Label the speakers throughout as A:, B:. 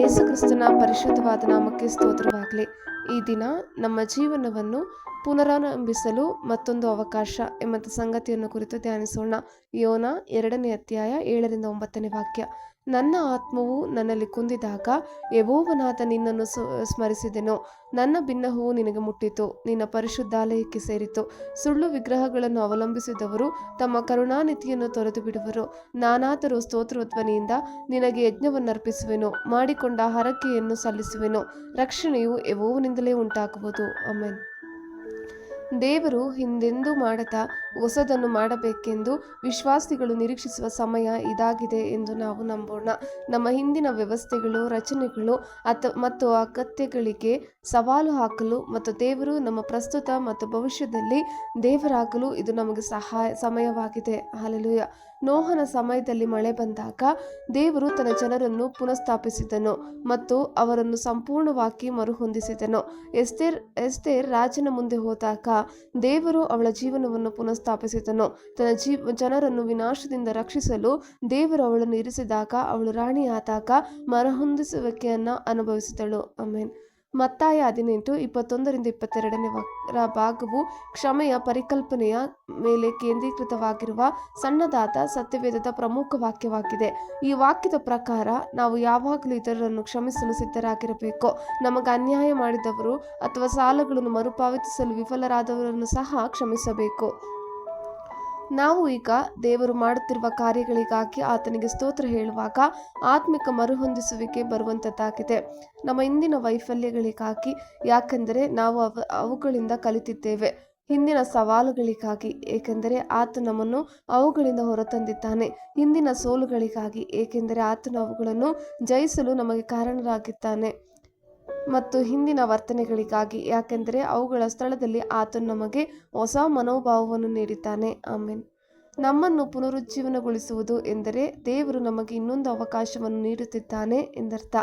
A: ಯೇಸು ಕ್ರಿಸ್ತನ ಪರಿಶುದ್ಧವಾದ ನಾಮಕ್ಕೆ ಸ್ತೋತ್ರವಾಗಲಿ. ಈ ದಿನ ನಮ್ಮ ಜೀವನವನ್ನು ಪುನರಾರಂಭಿಸಲು ಮತ್ತೊಂದು ಅವಕಾಶ ಎಂಬ ಸಂಗತಿಯನ್ನು ಕುರಿತು ಧ್ಯಾನಿಸೋಣ. ಯೋನ 2ನೇ ಅಧ್ಯಾಯ 7-9 ವಾಕ್ಯ. ನನ್ನ ಆತ್ಮವು ನನ್ನಲ್ಲಿ ಕುಂದಿದಾಗ ಯೆಹೋವನಾದ ನಿನ್ನನ್ನು ಸ್ಮರಿಸಿದೆನು. ನನ್ನ ಬಿನ್ನಹವು ನಿನಗೆ ಮುಟ್ಟಿತು, ನಿನ್ನ ಪರಿಶುದ್ಧಾಲಯಕ್ಕೆ ಸೇರಿತು. ಸುಳ್ಳು ವಿಗ್ರಹಗಳನ್ನು ಅವಲಂಬಿಸಿದವರು ತಮ್ಮ ಕರುಣಾನಿಧಿಯನ್ನು ತೊರೆದು ಬಿಡುವರು. ನಾನಾದರೂ ಸ್ತೋತ್ರಧ್ವನಿಯಿಂದ ನಿನಗೆ ಯಜ್ಞವನ್ನರ್ಪಿಸುವೆನು, ಮಾಡಿಕೊಂಡ ಹರಕೆಯನ್ನು ಸಲ್ಲಿಸುವೆನು. ರಕ್ಷಣೆಯು ಯೆಹೋವನಿಂದಲೇ ಉಂಟಾಗುವುದು. ಆಮೆನ್. ದೇವರು ಹಿಂದೆಂದೂ ಮಾಡದ ಹೊಸದನ್ನು ಮಾಡಬೇಕೆಂದು ವಿಶ್ವಾಸಿಗಳು ನಿರೀಕ್ಷಿಸುವ ಸಮಯ ಇದಾಗಿದೆ ಎಂದು ನಾವು ನಂಬೋಣ. ನಮ್ಮ ಹಿಂದಿನ ವ್ಯವಸ್ಥೆಗಳು, ರಚನೆಗಳು ಮತ್ತು ಅಗತ್ಯಗಳಿಗೆ ಸವಾಲು ಹಾಕಲು ಮತ್ತು ದೇವರು ನಮ್ಮ ಪ್ರಸ್ತುತ ಮತ್ತು ಭವಿಷ್ಯದಲ್ಲಿ ದೇವರಾಗಲು ಇದು ನಮಗೆ ಸಮಯವಾಗಿದೆ. ಹಲ್ಲೆಲೂಯಾ. ನೋಹನ ಸಮಯದಲ್ಲಿ ಮಳೆ ಬಂದಾಗ ದೇವರು ತನ್ನ ಜನರನ್ನು ಪುನಃಸ್ಥಾಪಿಸಿದನು ಮತ್ತು ಅವರನ್ನು ಸಂಪೂರ್ಣವಾಗಿ ಮರುಹೊಂದಿಸಿದನು. ಎಸ್ತೇರ್ ರಾಜನ ಮುಂದೆ ಹೋದಾಗ ದೇವರು ಅವಳ ಜೀವನವನ್ನು ಪುನಃಸ್ಥಾಪಿಸಿದನು. ತನ್ನ ಜನರನ್ನು ವಿನಾಶದಿಂದ ರಕ್ಷಿಸಲು ದೇವರು ಅವಳನ್ನು ಇರಿಸಿದಾಗ ಅವಳು ರಾಣಿಯಾದಾಗ ಮರುಹೊಂದಿಸುವಿಕೆಯನ್ನು ಅನುಭವಿಸಿದಳು. ಆಮೆನ್. ಮತ್ತಾಯ 18:21-22 ಭಾಗವು ಕ್ಷಮೆಯ ಪರಿಕಲ್ಪನೆಯ ಮೇಲೆ ಕೇಂದ್ರೀಕೃತವಾಗಿರುವ ಸಣ್ಣದಾದ ಸತ್ಯವೇದದ ಪ್ರಮುಖ ವಾಕ್ಯವಾಗಿದೆ. ಈ ವಾಕ್ಯದ ಪ್ರಕಾರ ನಾವು ಯಾವಾಗಲೂ ಇತರರನ್ನು ಕ್ಷಮಿಸಲು ಸಿದ್ಧರಾಗಿರಬೇಕು. ನಮಗೆ ಅನ್ಯಾಯ ಮಾಡಿದವರು ಅಥವಾ ಸಾಲಗಳನ್ನು ಮರುಪಾವತಿಸಲು ವಿಫಲರಾದವರನ್ನು ಸಹ ಕ್ಷಮಿಸಬೇಕು. ನಾವು ಈಗ ದೇವರು ಮಾಡುತ್ತಿರುವ ಕಾರ್ಯಗಳಿಗಾಗಿ ಆತನಿಗೆ ಸ್ತೋತ್ರ ಹೇಳುವಾಗ ಆತ್ಮಿಕ ಮರುಹೊಂದಿಸುವಿಕೆ ಬರುವಂಥದ್ದಾಗಿದೆ. ನಮ್ಮ ಇಂದಿನ ವೈಫಲ್ಯಗಳಿಗಾಗಿ, ಯಾಕೆಂದರೆ ನಾವು ಅವುಗಳಿಂದ ಕಲಿತಿದ್ದೇವೆ. ಹಿಂದಿನ ಸವಾಲುಗಳಿಗಾಗಿ, ಏಕೆಂದರೆ ಆತ ನಮ್ಮನ್ನು ಅವುಗಳಿಂದ ಹೊರತಂದಿದ್ದಾನೆ. ಹಿಂದಿನ ಸೋಲುಗಳಿಗಾಗಿ, ಏಕೆಂದರೆ ಆತನು ಅವುಗಳನ್ನು ಜಯಿಸಲು ನಮಗೆ ಕಾರಣರಾಗಿದ್ದಾನೆ. ಮತ್ತು ಹಿಂದಿನ ವರ್ತನೆಗಳಿಗಾಗಿ, ಯಾಕೆಂದರೆ ಅವುಗಳ ಸ್ಥಳದಲ್ಲಿ ಆತನು ನಮಗೆ ಹೊಸ ಮನೋಭಾವವನ್ನು ನೀಡಿದ್ದಾನೆ. ಆಮೆನ್. ನಮ್ಮನ್ನು ಪುನರುಜ್ಜೀವನಗೊಳಿಸುವುದು ಎಂದರೆ ದೇವರು ನಮಗೆ ಇನ್ನೊಂದು ಅವಕಾಶವನ್ನು ನೀಡುತ್ತಿದ್ದಾನೆ ಎಂದರ್ಥ.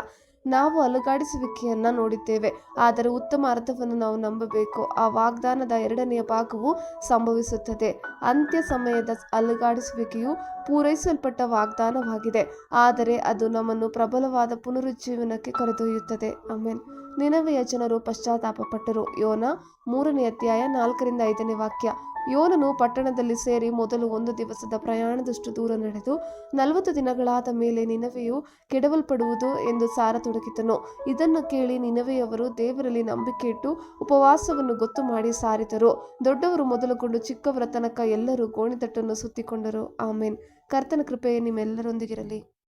A: ನಾವು ಅಲುಗಾಡಿಸುವಿಕೆಯನ್ನು ನೋಡಿದ್ದೇವೆ, ಆದರೆ ಉತ್ತಮ ಅರ್ಥವನ್ನು ನಾವು ನಂಬಬೇಕು. ಆ ವಾಗ್ದಾನದ 2ನೇ ಭಾಗವು ಸಂಭವಿಸುತ್ತದೆ. ಅಂತ್ಯ ಸಮಯದ ಅಲುಗಾಡಿಸುವಿಕೆಯು ಪೂರೈಸಲ್ಪಟ್ಟ ವಾಗ್ದಾನವಾಗಿದೆ, ಆದರೆ ಅದು ನಮ್ಮನ್ನು ಪ್ರಬಲವಾದ ಪುನರುಜ್ಜೀವನಕ್ಕೆ ಕರೆದೊಯ್ಯುತ್ತದೆ. ಆಮೆನ್. ನಿನವೆಯ ಜನರು ಪಶ್ಚಾತ್ತಾಪಪಟ್ಟರು. ಯೋನ 3ನೇ ಅಧ್ಯಾಯ 4-5 ವಾಕ್ಯ. ಯೋನನು ಪಟ್ಟಣದಲ್ಲಿ ಸೇರಿ ಮೊದಲು 1 ದಿವಸದ ಪ್ರಯಾಣದಷ್ಟು ದೂರ ನಡೆದು 40 ದಿನಗಳಾದ ಮೇಲೆ ನಿನವೆಯು ಕೆಡವಲ್ಪಡುವುದು ಎಂದು ಸಾರತೊಡಗಿದನು. ಇದನ್ನು ಕೇಳಿ ನಿನವೆಯವರು ದೇವರಲ್ಲಿ ನಂಬಿಕೆ ಇಟ್ಟು ಉಪವಾಸವನ್ನು ಗೊತ್ತು ಮಾಡಿ ಸಾರಿದರು. ದೊಡ್ಡವರು ಮೊದಲುಗೊಂಡು ಚಿಕ್ಕವರ ತನಕ ಎಲ್ಲರೂ ಗೋಣಿತಟ್ಟನ್ನು ಸುತ್ತಿಕೊಂಡರು. ಆಮೆನ್. ಕರ್ತನ ಕೃಪೆಯೇ ನಿಮ್ಮೆಲ್ಲರೊಂದಿಗಿರಲಿ.